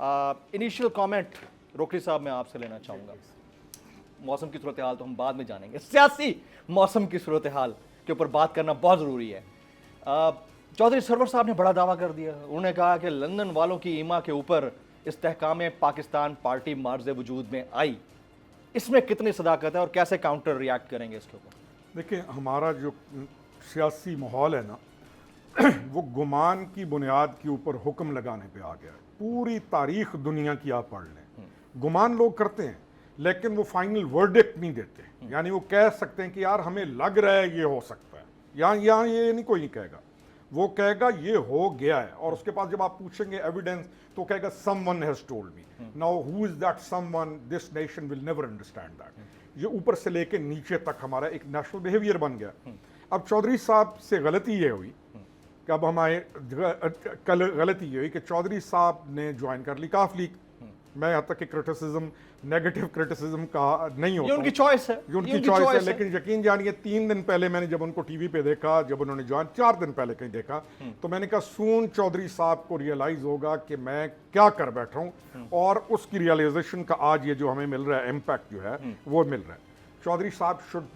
Initial comment रोकड़ी साहब मैं आपसे लेना चाहूँगा। मौसम की सूरत हाल तो हम बाद में जानेंगे, सियासी मौसम की सूरत हाल के ऊपर बात करना बहुत ज़रूरी है। चौधरी सरवर साहब ने बड़ा दावा कर दिया। उन्होंने कहा कि लंदन वालों की ईमा के ऊपर इस्तेहकाम पाकिस्तान पार्टी मार्ज़ वजूद में आई। इसमें कितनी सदाकत है और कैसे काउंटर रिएक्ट करेंगे इसके ऊपर? देखिए, हमारा जो सियासी माहौल है ना, वो गुमान की बुनियाद के ऊपर हुक्म लगाने पे आ गया है। पूरी तारीख दुनिया की आप पढ़ लें, गुमान लोग करते हैं लेकिन वो फाइनल वर्डिक्ट नहीं देते। यानी वो कह सकते हैं कि यार हमें लग रहा है ये हो सकता है, यहाँ ये नहीं, कोई नहीं कहेगा, वो कहेगा ये हो गया है। और उसके पास जब आप पूछेंगे एविडेंस तो कहेगा someone has told me. Now who is that someone? This nation will never understand that. ये ऊपर से लेके नीचे तक हमारा एक नेशनल बिहेवियर बन गया। अब चौधरी साहब से गलती ये हुई कि अब हमारे कल गलती ये हुई कि चौधरी साहब ने ज्वाइन कर ली काफ लीग। मैं यहाँ तक कि क्रिटिसिज्म, नेगेटिव क्रिटिसिज्म का नहीं होता, ये उनकी चॉइस है, ये उनकी चॉइस है। लेकिन यकीन जानिए 3 दिन पहले मैंने जब उनको टीवी पे देखा, जब उन्होंने ज्वाइन 4 दिन पहले कहीं देखा, तो मैंने कहा सून चौधरी साहब को रियलाइज होगा कि मैं क्या कर बैठा हूँ। और उसकी रियलाइजेशन का आज ये जो हमें मिल रहा है इम्पैक्ट जो है वो मिल रहा है। चौधरी साहब शुड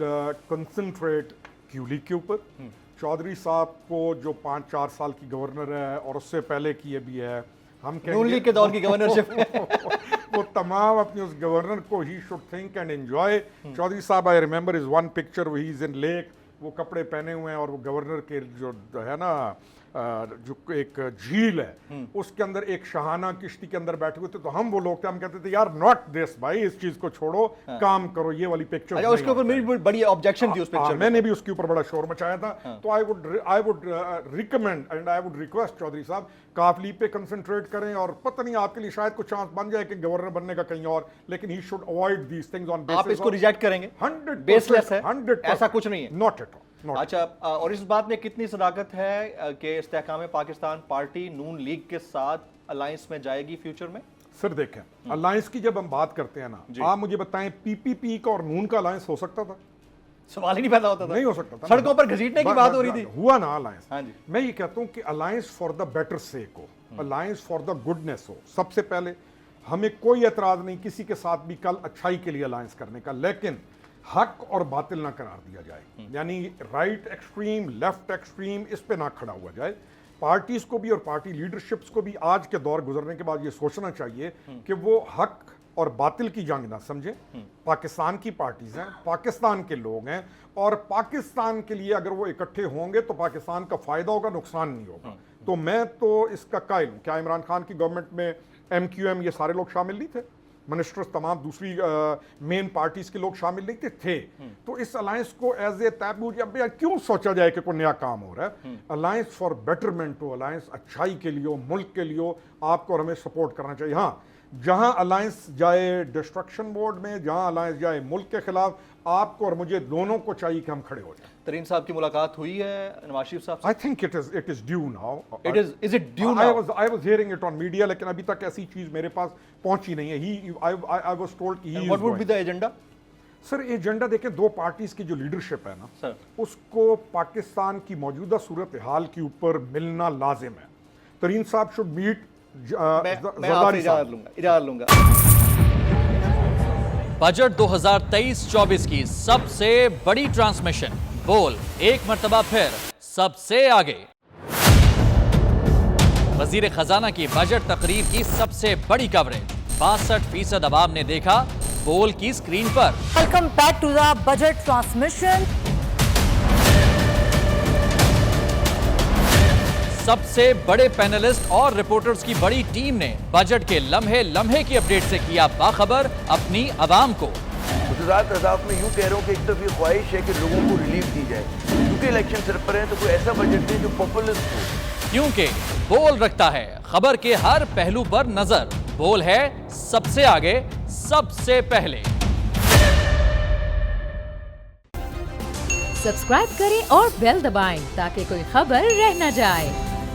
कंसंट्रेट क्यूली के ऊपर। चौधरी साहब को जो 5-4 साल की गवर्नर है और उससे पहले की ये भी है, हम नून के दौर की गवर्नरशिप वो तमाम अपनी उस गवर्नर को he should think and enjoy. Chaudhary साहब, I remember is one picture, he is in lake, वो कपड़े पहने हुए हैं और वो गवर्नर के जो है ना जो एक झील है उसके अंदर एक शाहाना किश्ती के अंदर बैठे हुए थे। तो हम वो लोग थे, हम कहते थे यार नॉट दिस भाई, इस चीज को छोड़ो, काम करो, ये वाली पिक्चर। अच्छा, उसके ऊपर मेरी बड़ी ऑब्जेक्शन थी उस पिक्चर। मैंने भी उसके ऊपर बड़ा शोर मचाया था। तो I would recommend and I would request Chaudhary साहब काफली पे कंसंट्रेट करें। और पता नहीं आपके लिए शायद कुछ चांस बन जाए कि गवर्नर बनने का कहीं और, लेकिन he should avoid these things on basis. आप इसको रिजेक्ट करेंगे? 100% बेसलेस है, 100%, ऐसा कुछ नहीं है, नॉट एट ऑल। अच्छा, और इस बात में कितनी सदाकत है कि इस्तेहकाम पाकिस्तान पार्टी नून लीग के साथ अलायंस में जाएगी फ्यूचर में? सर देखें, अलायंस की जब हम बात करते हैं ना, आप मुझे बताएं पीपीपी का और नून का अलायंस हो सकता था? सवाल ही नहीं पैदा होता था। नहीं हो सकता था। सड़कों पर घसीटने की बात हो रही थी, हुआ ना अलायंस। हाँ जी। मैं ये कहता हूं कि अलायंस फॉर द बेटर सेक हो, अलायंस फॉर द गुडनेस हो। सबसे पहले हमें कोई एतराज नहीं किसी के साथ भी कल अच्छाई के लिए अलायंस करने का, लेकिन हक और बातिल ना करार दिया जाए। यानी राइट एक्सट्रीम, लेफ्ट एक्सट्रीम, इस पे ना खड़ा हुआ जाए। पार्टीज को भी और पार्टी लीडरशिप्स को भी आज के दौर गुजरने के बाद ये सोचना चाहिए कि वो हक और बातिल की जंग ना समझे। पाकिस्तान की पार्टीज हैं, पाकिस्तान के लोग हैं, और पाकिस्तान के लिए अगर वो इकट्ठे होंगे तो पाकिस्तान का फायदा होगा, नुकसान नहीं होगा। तो मैं तो इसका कायल हूं। क्या इमरान खान की गवर्नमेंट में MQM ये सारे लोग शामिल नहीं थे? मिनिस्टर्स तमाम दूसरी मेन पार्टीज के लोग शामिल नहीं थे। तो इस अलायंस को एज ए तैबू क्यों सोचा जाए कि कोई नया काम हो रहा है? अलायंस फॉर बेटरमेंट हो, अलायंस अच्छाई के लिए हो, मुल्क के लिए हो, आपको और हमें सपोर्ट करना चाहिए। हाँ, जहां अलायंस जाए डिस्ट्रक्शन मोड में, जहां अलायंस जाए मुल्क के खिलाफ, आपको और मुझे दोनों को चाहिए कि हम खड़े हो जाए। तरीन साहब की मुलाकात हुई है नवाज शरीफ साहब से? I think it is due now. Is it due now? I was hearing it on media, लेकिन अभी तक ऐसी चीज मेरे पास पहुंची नहीं है। आई वाज टोल्ड कि he what would be the agenda? Sir agenda देखें, दो पार्टीज की जो लीडरशिप है ना सर, उसको पाकिस्तान की मौजूदा सूरत हाल के ऊपर मिलना लाजिम है। तरीन साहब शुड मीट मैं इजाजत लूंगा। बजट 2023-24 की सबसे बड़ी ट्रांसमिशन बोल एक मर्तबा फिर सबसे आगे। वजीर खजाना की बजट तकरीर की सबसे बड़ी कवरेज 62% अवाम ने देखा बोल की स्क्रीन पर। Welcome back to the budget transmission. सबसे बड़े पैनलिस्ट और रिपोर्टर्स की बड़ी टीम ने बजट के लम्हे लम्हे की अपडेट से किया बाखबर अपनी अवाम को। गुजरात अदाफ में यूं कह रहा हूं कि एक तरफ ये ख्वाहिश है कि लोगों को रिलीफ दी जाए, क्योंकि इलेक्शन सर पर है, तो कोई ऐसा बजट दे जो पॉपुलिस्ट हो। क्योंकि बोल रखता है खबर के हर पहलू पर नजर। बोल है सबसे आगे, सबसे पहले। सब्सक्राइब करें और बेल दबाएं ताकि कोई खबर रह न जाए।